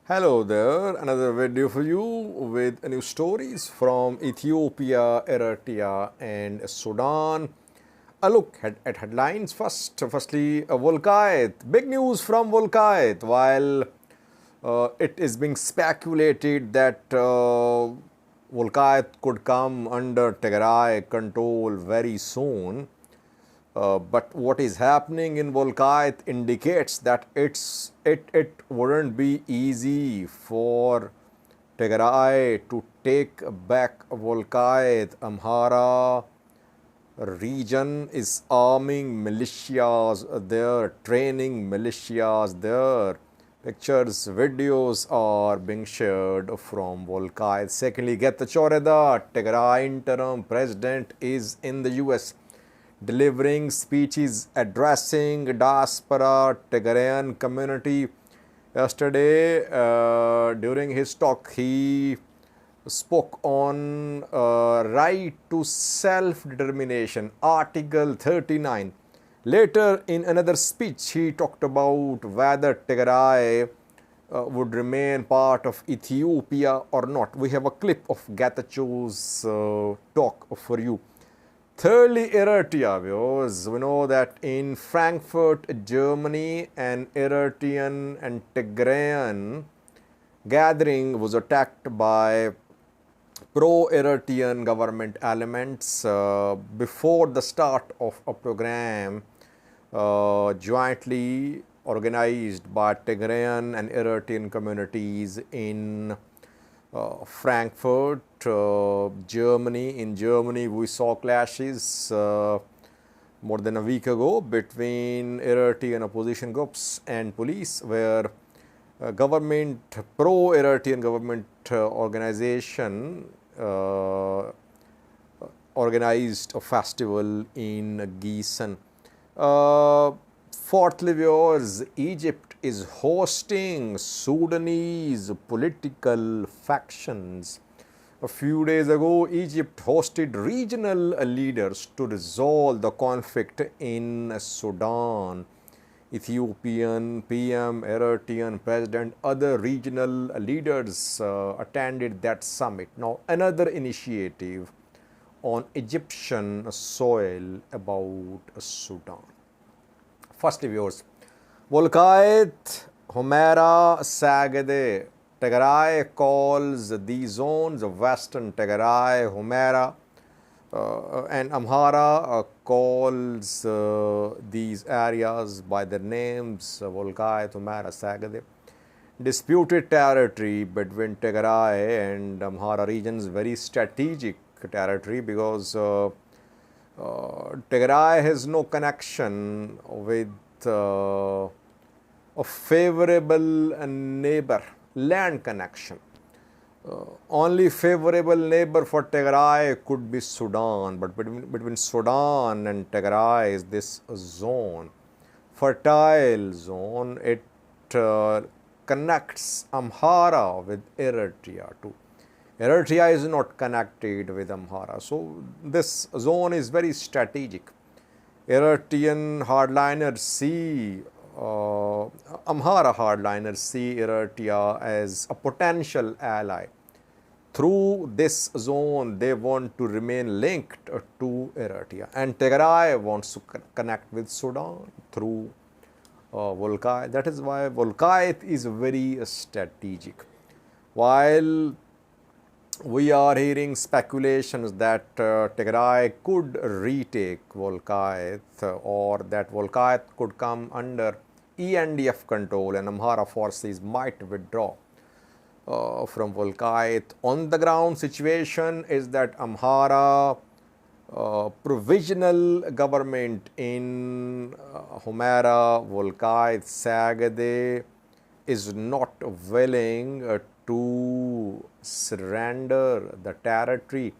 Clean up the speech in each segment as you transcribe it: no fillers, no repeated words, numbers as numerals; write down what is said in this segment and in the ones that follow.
Hello there, another video for you with new stories from Ethiopia, Eritrea and Sudan. A look at headlines firstly, Wolkait. Big news from Wolkait. While it is being speculated that Wolkait could come under Tigray control very soon, but what is happening in Wolkait indicates that it wouldn't be easy for Tigray to take back Wolkait. Amhara region is arming militias there, training militias there. Pictures, videos are being shared from Wolkait. Secondly, Getachew Reda, Tigray interim president, is in the US delivering speeches addressing diaspora Tigrayan community. Yesterday, during his talk, he spoke on right to self-determination, Article 39. Later, in another speech, he talked about whether Tigray would remain part of Ethiopia or not. We have a clip of Getachew's talk for you. Thirdly, Eritrea, viewers. We know that in Frankfurt, Germany, an Eritrean and Tigrayan gathering was attacked by pro-Eritrean government elements before the start of a program jointly organized by Tigrayan and Eritrean communities in Frankfurt, Germany. In Germany, we saw clashes more than a week ago between Eritrean opposition groups and police, where government, pro-Eritrean government organization organized a festival in Gießen. Fourthly, viewers, Egypt is hosting Sudanese political factions. A few days ago, Egypt hosted regional leaders to resolve the conflict in Sudan. Ethiopian PM, Eritrean president, other regional leaders attended that summit. Now, another initiative on Egyptian soil about Sudan. Firstly, viewers, Wolkait Humera Sagade. Tigray calls these zones of Western Tigray, Humera, and Amhara calls these areas by their names, Wolkait, Humera, Sagade. Disputed territory between Tigray and Amhara regions, very strategic territory, because Tigray has no connection with a favorable neighbor, land connection. Only favorable neighbor for Tigray could be Sudan, but between Sudan and Tigray is this zone, fertile zone. It connects Amhara with Eritrea too. Eritrea is not connected with Amhara, so this zone is very strategic. Eritrean hardliners see Amhara hardliners see Eritrea as a potential ally. Through this zone, they want to remain linked to Eritrea, and Tigray wants to connect with Sudan through Wolkait. That is why Wolkait is very strategic. While we are hearing speculations that Tigray could retake Wolkait, or that Wolkait could come under ENDF control and Amhara forces might withdraw from Wolkait. On the ground situation is that Amhara provisional government in Humera, Wolkait, Sagade is not willing to surrender the territory.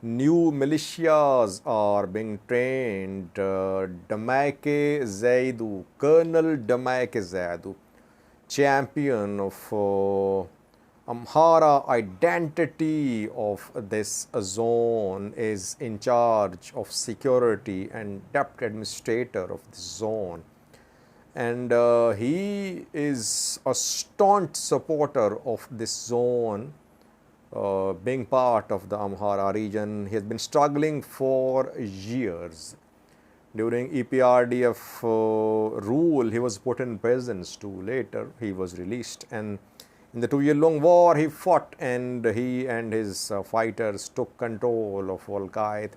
New militias are being trained. Damaike Zaidu, Colonel Damaike Zaidu, champion of Amhara identity of this zone, is in charge of security and deputy administrator of the zone. and he is a staunch supporter of this zone being part of the Amhara region. He has been struggling for years. During EPRDF rule, he was put in prisons too. Later, he was released, and in the 2-year-long war, he fought, and he and his fighters took control of Wolkait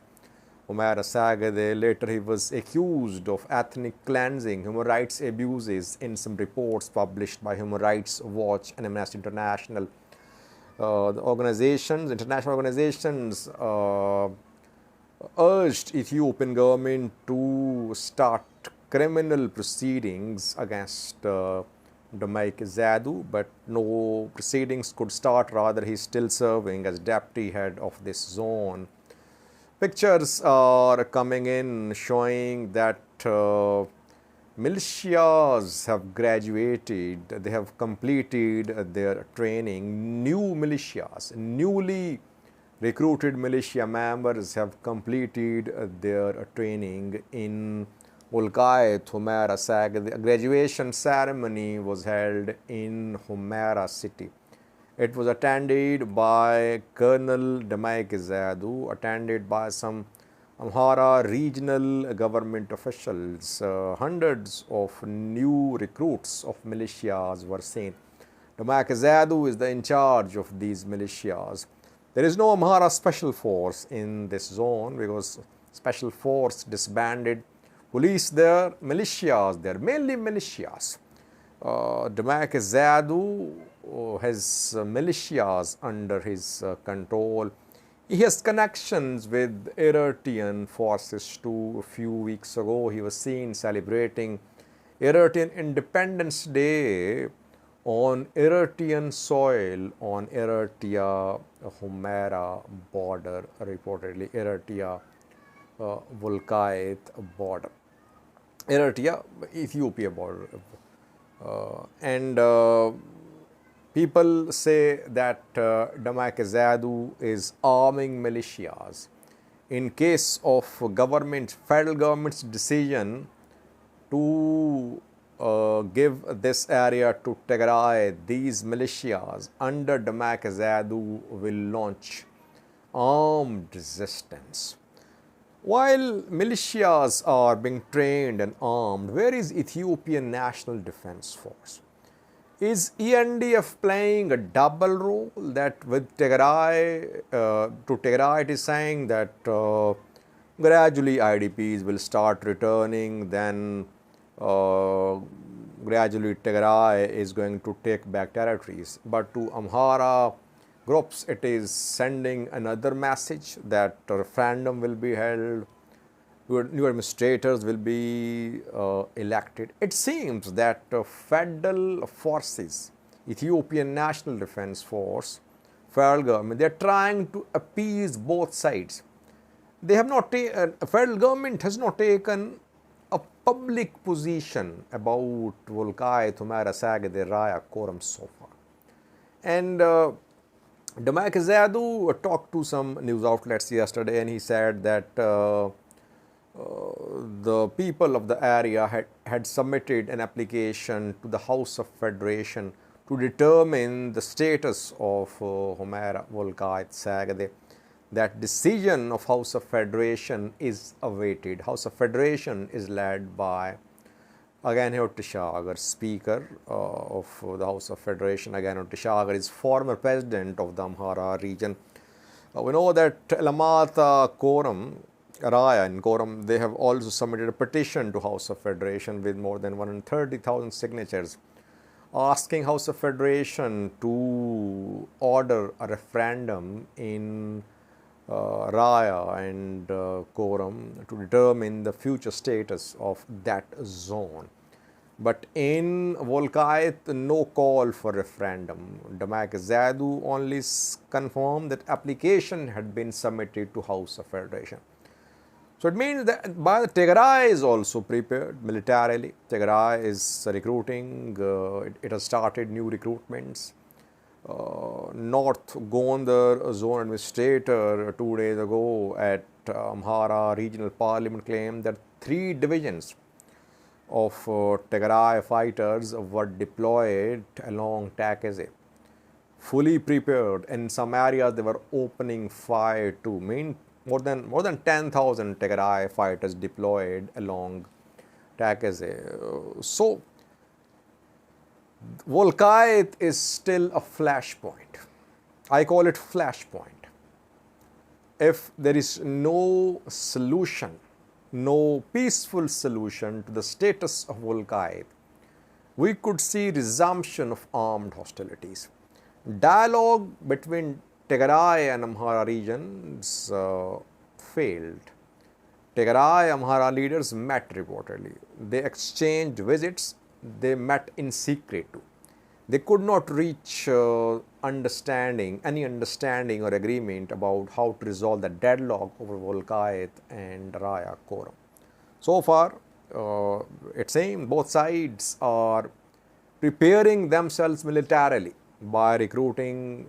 Humera Sagade. Later, he was accused of ethnic cleansing, human rights abuses in some reports published by Human Rights Watch and Amnesty International. The organizations, international organizations, urged Ethiopian government to start criminal proceedings against Getachew, but no proceedings could start. Rather, he is still serving as deputy head of this zone. Pictures are coming in showing that militias have graduated, they have completed their training. New militias, newly recruited militia members have completed their training in Wolkait Humera Sagade. A graduation ceremony was held in Humera city. It was attended by Colonel Getachew, attended by some Amhara regional government officials. Hundreds of new recruits of militias were seen. Getachew is in charge of these militias. There is no Amhara special force in this zone because special force disbanded. Police there, militias there, mainly militias. Getachew has militias under his control. He has connections with Eritrean forces too. A few weeks ago, he was seen celebrating Eritrean Independence Day on Eritrean soil on Eritrea Humera border, reportedly Eritrea Wolkait border, Eritrea Ethiopia border. People say that Getachew is arming militias in case of federal government's decision to give this area to Tigray. These militias under Getachew will launch armed resistance. While militias are being trained and armed, where is Ethiopian National Defense Force? Is ENDF playing a double role that with Tigray, to Tigray it is saying that gradually IDPs will start returning, then gradually Tigray is going to take back territories. But to Amhara groups, it is sending another message that a referendum will be held, new administrators will be elected. It seems that federal forces, Ethiopian National Defense Force, federal government, they are trying to appease both sides. They have not federal government has not taken a public position about Wolkait Humera Sagade Raya quorum so far. And Getachew talked to some news outlets yesterday, and he said that the people of the area had submitted an application to the House of Federation to determine the status of Humera Wolkait Sagade. That decision of House of Federation is awaited. House of Federation is led by Getachew Reda, Speaker of the House of Federation. Getachew Reda is former president of the Amhara region. We know that Lamata Quorum, Raya and Quorum, they have also submitted a petition to House of Federation with more than 130,000 signatures, asking House of Federation to order a referendum in Raya and Quorum to determine the future status of that zone. But in Wolkait, no call for referendum. Getachew only confirmed that application had been submitted to House of Federation. So it means that Tigray is also prepared militarily. Tigray is recruiting. It has started new recruitments. North Gondar zone administrator 2 days ago at Amhara regional parliament claimed that 3 divisions of Tigray fighters were deployed along Tigray, fully prepared. In some areas, they were opening fire too. More than 10,000 Tigray fighters deployed along Tigray. So, Wolkait is still a flashpoint. I call it flashpoint. If there is no solution, no peaceful solution to the status of Wolkait, we could see resumption of armed hostilities. Dialogue between Tigray and Amhara regions failed. Tigray Amhara leaders met reportedly. They exchanged visits. They met in secret too. They could not reach any understanding or agreement about how to resolve the deadlock over Wolkait and Raya Quorum. So far, it seems both sides are preparing themselves militarily by recruiting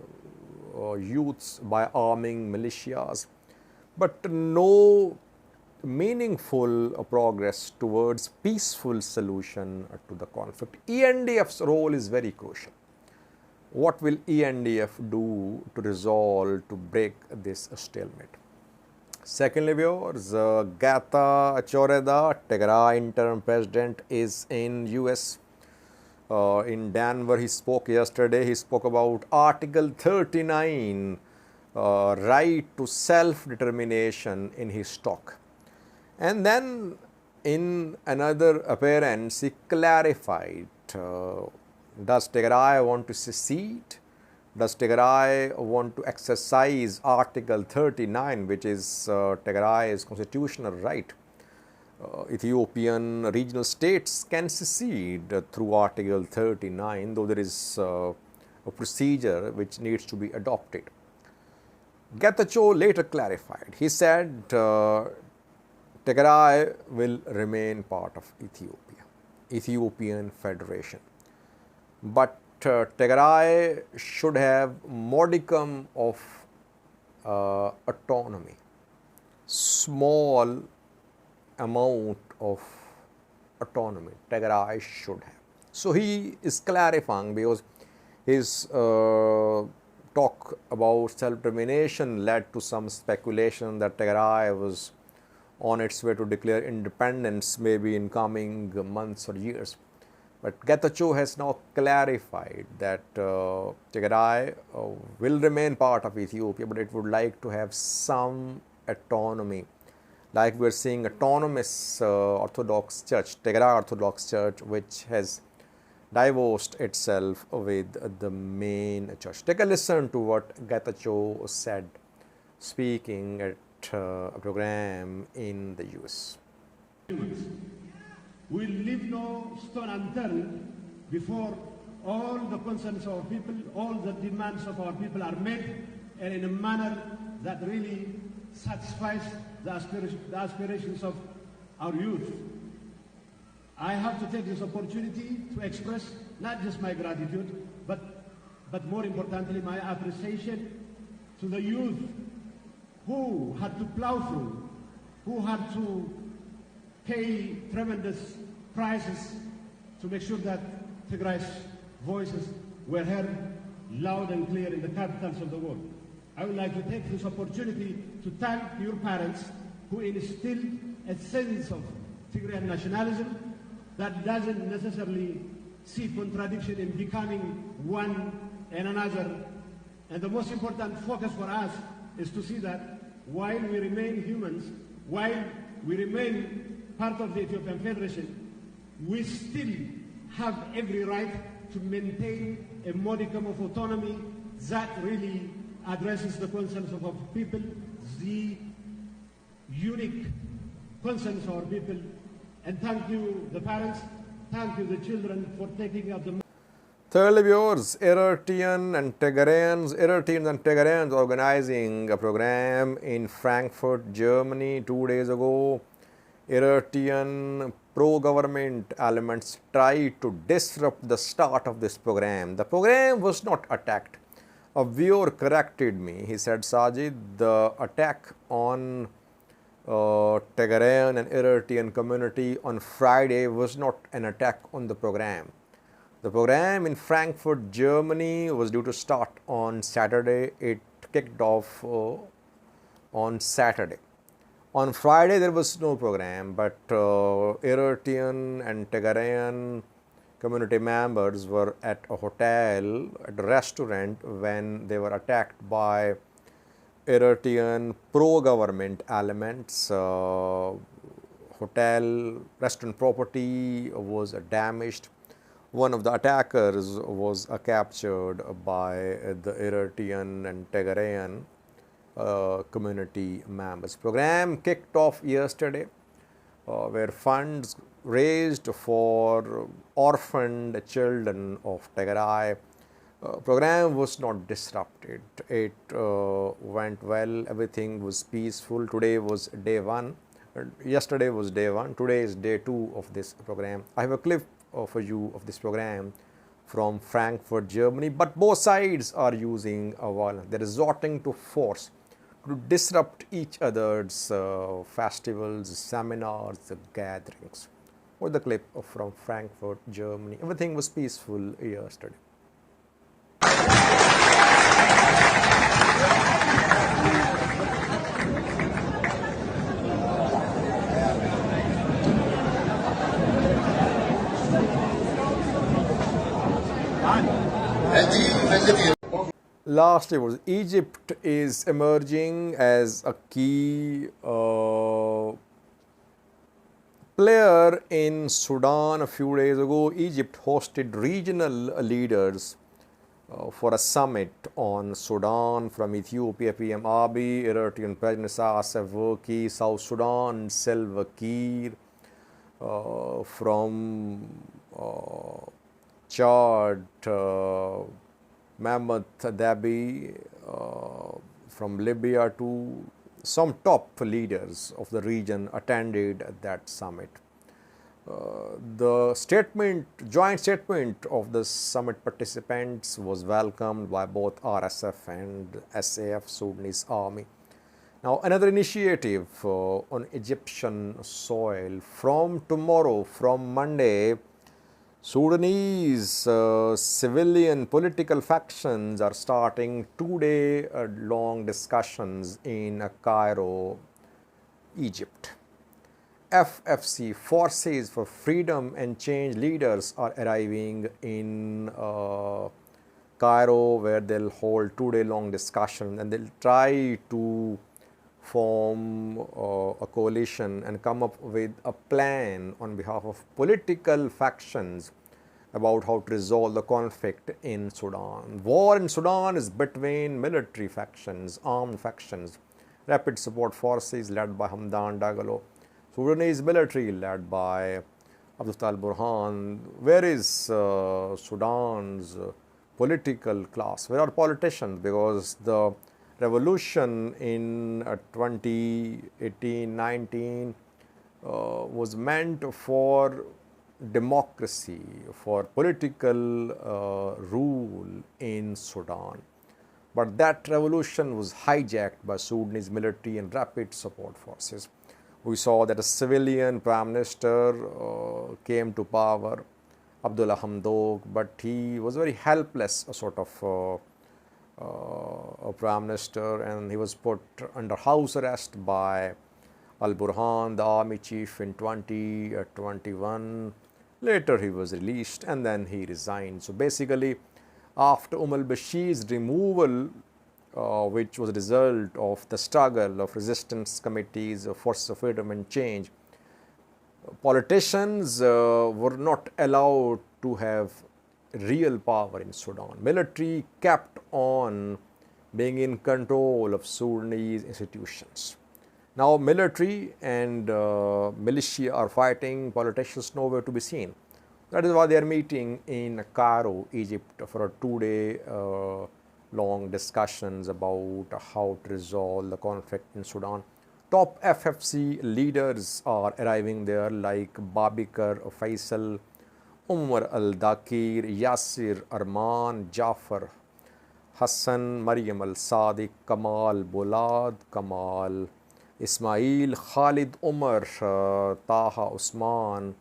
youths, by arming militias, but no meaningful progress towards peaceful solution to the conflict. ENDF's role is very crucial. What will ENDF do to resolve, to break this stalemate? Secondly, viewers, Getachew Reda, Tigray interim president, is in US. In Denver, he spoke yesterday. He spoke about Article 39, right to self-determination in his talk. And then in another appearance, he clarified, does Tigray want to secede? Does Tigray want to exercise Article 39, which is Tigray's constitutional right? Ethiopian regional states can secede through Article 39, though there is a procedure which needs to be adopted. Getachew later clarified. He said, Tigray will remain part of Ethiopia, Ethiopian Federation. But Tigray should have modicum of autonomy, small amount of autonomy Tigray should have. So he is clarifying, because his talk about self-determination led to some speculation that Tigray was on its way to declare independence maybe in coming months or years. But Getachew has now clarified that Tigray will remain part of Ethiopia, but it would like to have some autonomy. Like we are seeing autonomous Orthodox Church, Tigray Orthodox Church, which has divorced itself with the main church. Take a listen to what Getachew said, speaking at a program in the US. We will leave no stone unturned before all the concerns of our people, all the demands of our people are met, and in a manner that really satisfies the aspirations of our youth. I have to take this opportunity to express not just my gratitude, but more importantly, my appreciation to the youth who had to plow through, who had to pay tremendous prices to make sure that Tigray's voices were heard loud and clear in the capitals of the world. I would like to take this opportunity to thank your parents who instilled a sense of Tigrayan nationalism that doesn't necessarily see contradiction in becoming one and another. And the most important focus for us is to see that while we remain humans, while we remain part of the Ethiopian Federation, we still have every right to maintain a modicum of autonomy that really addresses the concerns of our people, the unique concerns of our people. And thank you, the parents, thank you, the children, for taking up the... Thirdly, viewers, Eritreans and Tigrayans organizing a program in Frankfurt, Germany 2 days ago. Eritrean pro-government elements tried to disrupt the start of this program. The program was not attacked. A viewer corrected me. He said, Sajid, the attack on Tigrayan and Eritrean community on Friday was not an attack on the program. The program in Frankfurt, Germany was due to start on Saturday. It kicked off on Saturday. On Friday, there was no program, but Eritrean and Tigrayan community members were at a hotel, at a restaurant, when they were attacked by Eritrean pro-government elements. Hotel, restaurant property was damaged. One of the attackers was captured by the Eritrean and Tigrayan community members. Program kicked off yesterday, where funds raised for orphaned children of Tigray. Program was not disrupted. It went well. Everything was peaceful. Today was day one. Yesterday was day one. Today is day two of this program. I have a clip for you of this program from Frankfurt, Germany. But both sides are using violence. They're resorting to force to disrupt each other's festivals, seminars, gatherings. Or the clip from Frankfurt, Germany. Everything was peaceful yesterday. Lastly, was Egypt is emerging as a key player in Sudan. A few days ago, Egypt hosted regional leaders for a summit on Sudan, from Ethiopia PM Abiy, Eritrean President Isaias Afwerki, South Sudan Salva Kiir, from Chad Mahmoud Dabi, from Libya, to some top leaders of the region attended that summit. The joint statement of the summit participants was welcomed by both RSF and SAF, Sudanese Army. Now, another initiative on Egyptian soil. From tomorrow, from Monday, Sudanese civilian political factions are starting two-day long discussions in Cairo, Egypt. FFC, Forces for Freedom and Change leaders, are arriving in Cairo, where they'll hold two-day long discussion, and they'll try to form a coalition and come up with a plan on behalf of political factions about how to resolve the conflict in Sudan. War in Sudan is between military factions, armed factions, Rapid Support Forces led by Hamdan Dagalo, Sudanese military led by Abdel Burhan. Where is Sudan's political class? Where are politicians? Because the revolution in 2018-19 was meant for democracy, for political rule in Sudan. But that revolution was hijacked by Sudanese military and rapid support forces. We saw that a civilian prime minister came to power, Abdullah Hamdok, but he was very helpless, a sort of a prime minister, and he was put under house arrest by Al-Burhan, the army chief, in 2021. Later he was released and then he resigned. So basically, after al-Bashir's removal, which was a result of the struggle of resistance committees, of Forces of Freedom and Change, politicians were not allowed to have real power in Sudan. Military kept on being in control of Sudanese institutions. Now military and militia are fighting, politicians nowhere to be seen. That is why they are meeting in Cairo, Egypt, for a two-day long discussions about how to resolve the conflict in Sudan. Top FFC leaders are arriving there, like Babikar Faisal, Umar al-Dakir, Yasir Arman, Jafar Hassan, Mariam al-Sadiq, Kamal Bolad, Kamal Ismail, Khalid Umar, Taha Usman,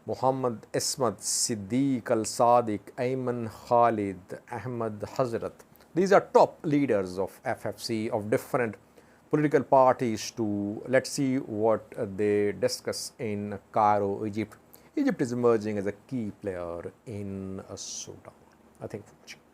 Muhammad Ismat, Siddiq Al Sadiq, Ayman Khalid, Ahmad Hazrat. These are top leaders of FFC, of different political parties. To let's see what they discuss in Cairo, Egypt. Egypt is emerging as a key player in Sudan. Thank you for watching.